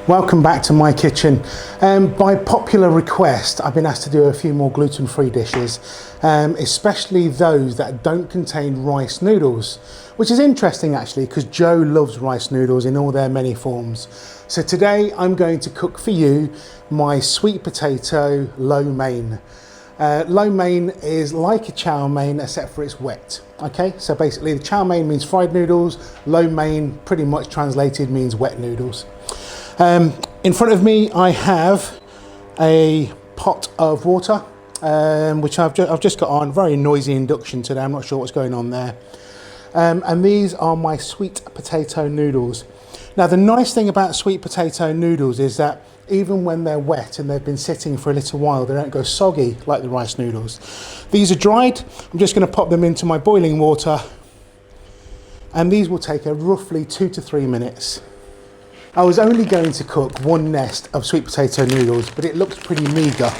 Welcome back to my kitchen. By popular request, I've been asked to do a few more gluten-free dishes, especially those that don't contain rice noodles, which is interesting actually because Joe loves rice noodles in all their many forms. So today I'm going to cook for you my sweet potato lo mein. Lo mein is like a chow mein except for it's wet. Okay, so basically the chow mein means fried noodles, lo mein pretty much translated means wet noodles. In front of me I have a pot of water which I've just got on. Very noisy induction today, I'm not sure what's going on there. And these are my sweet potato noodles. Now the nice thing about sweet potato noodles is that even when they're wet and they've been sitting for a little while, they don't go soggy like the rice noodles. These are dried. I'm just going to pop them into my boiling water, and these will take roughly 2 to 3 minutes. I was only going to cook one nest of sweet potato noodles, but it looks pretty meagre.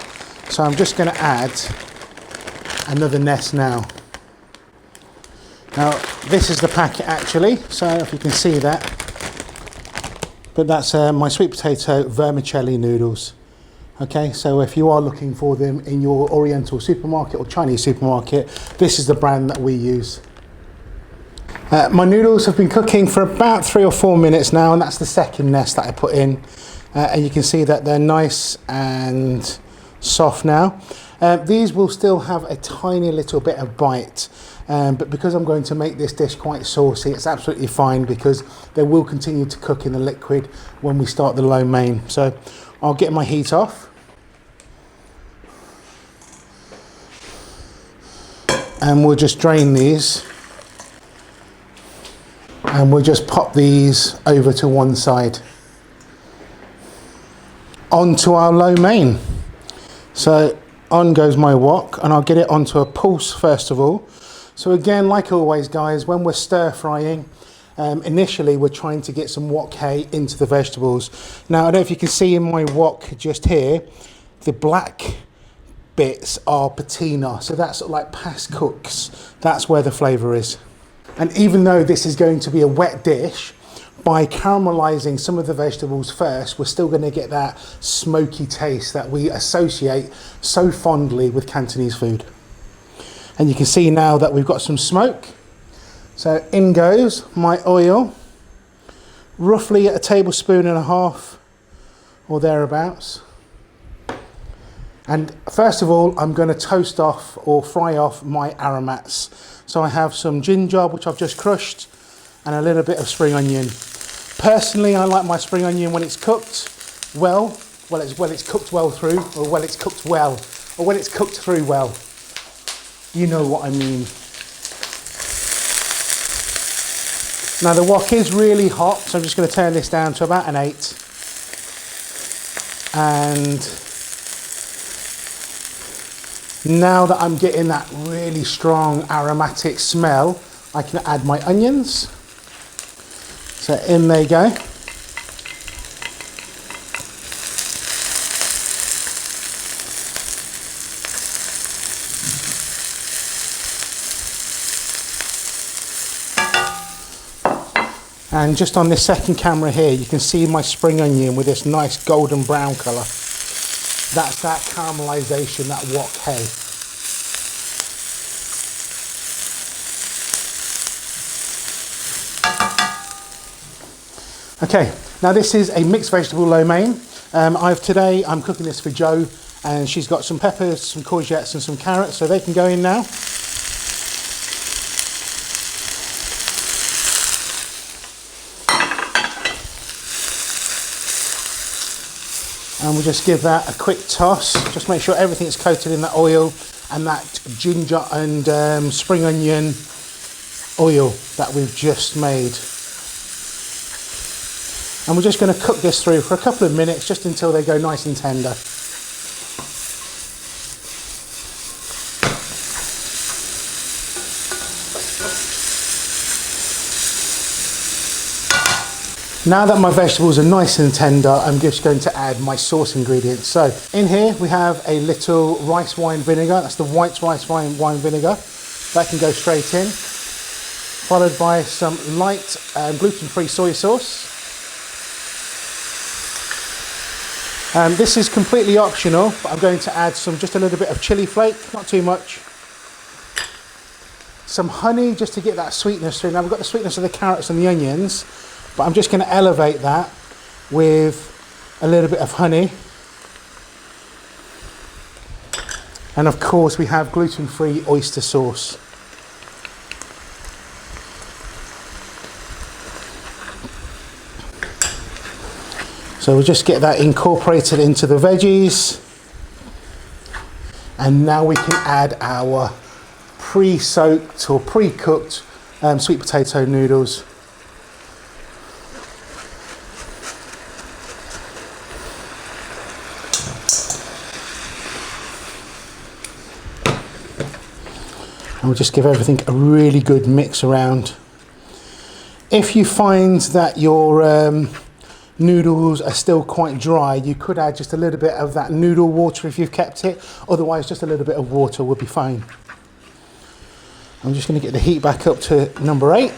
So I'm just going to add another nest now. Now, this is the packet actually, so if you can see that. But that's my sweet potato vermicelli noodles. Okay, so if you are looking for them in your Oriental supermarket or Chinese supermarket, this is the brand that we use. My noodles have been cooking for about 3 or 4 minutes now, and that's the second nest that I put in. And you can see that they're nice and soft now. These will still have a tiny little bit of bite, but because I'm going to make this dish quite saucy, it's absolutely fine because they will continue to cook in the liquid when we start the lo mein. So I'll get my heat off. And we'll just drain these. And we'll just pop these over to one side. Onto our lo mein. So on goes my wok, and I'll get it onto a pulse first of all. So again, like always guys, when we're stir frying, initially we're trying to get some wok hay into the vegetables. Now I don't know if you can see in my wok just here, the black bits are patina, so that's sort of like past cooks. That's where the flavour is. And even though this is going to be a wet dish, by caramelizing some of the vegetables first, we're still going to get that smoky taste that we associate so fondly with Cantonese food. And you can see now that we've got some smoke. So in goes my oil, roughly a tablespoon and a half or thereabouts. And first of all, I'm going to toast off or fry off my aromats. So I have some ginger, which I've just crushed, and a little bit of spring onion. Personally, I like my spring onion when it's cooked well, when it's cooked well through, or when it's cooked well, or when it's cooked through well. You know what I mean. Now the wok is really hot, so I'm just going to turn this down to about an 8. And now that I'm getting that really strong aromatic smell, I can add my onions. So in they go. And just on this second camera here, you can see my spring onion with this nice golden brown colour. That's that caramelisation, that wok hay. Okay, now this is a mixed vegetable lo mein. Today I'm cooking this for Jo, and she's got some peppers, some courgettes and some carrots, so they can go in now. And we'll just give that a quick toss. Just make sure everything's coated in that oil and that ginger and spring onion oil that we've just made. And we're just going to cook this through for a couple of minutes, just until they go nice and tender. Now that my vegetables are nice and tender, I'm just going to add my sauce ingredients. So in here we have a little rice wine vinegar. That's the white rice wine vinegar. That can go straight in. Followed by some light gluten-free soy sauce. This is completely optional, but I'm going to add just a little bit of chili flake, not too much. Some honey just to get that sweetness through. Now we've got the sweetness of the carrots and the onions, but I'm just going to elevate that with a little bit of honey. And of course we have gluten-free oyster sauce. So we'll just get that incorporated into the veggies. And now we can add our pre-soaked or pre-cooked sweet potato noodles. And we'll just give everything a really good mix around. If you find that your noodles are still quite dry, you could add just a little bit of that noodle water if you've kept it. Otherwise, just a little bit of water would be fine. I'm just going to get the heat back up to number 8.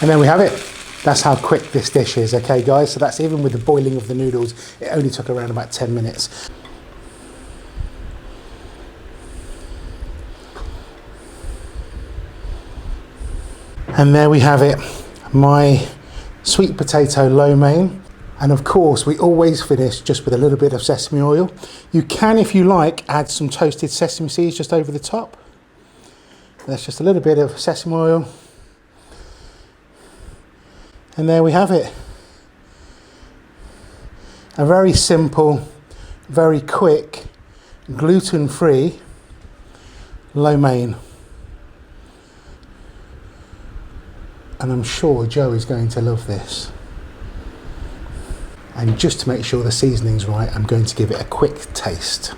And then we have it. That's how quick this dish is, okay guys? So that's even with the boiling of the noodles, it only took around about 10 minutes. And there we have it, my sweet potato lo mein. And of course, we always finish just with a little bit of sesame oil. You can, if you like, add some toasted sesame seeds just over the top. That's just a little bit of sesame oil. And there we have it. A very simple, very quick, gluten-free lo mein. And I'm sure Joe is going to love this. And just to make sure the seasoning's right, I'm going to give it a quick taste.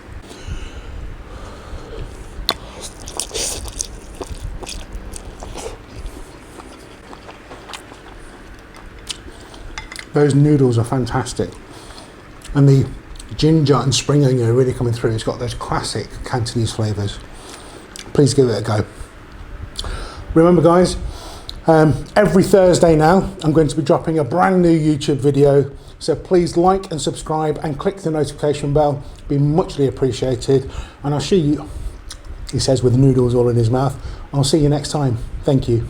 Those noodles are fantastic. And the ginger and spring onion are really coming through. It's got those classic Cantonese flavours. Please give it a go. Remember guys, every Thursday now, I'm going to be dropping a brand new YouTube video. So please like and subscribe and click the notification bell. It'd be muchly appreciated. And I'll see you, he says with noodles all in his mouth. I'll see you next time. Thank you.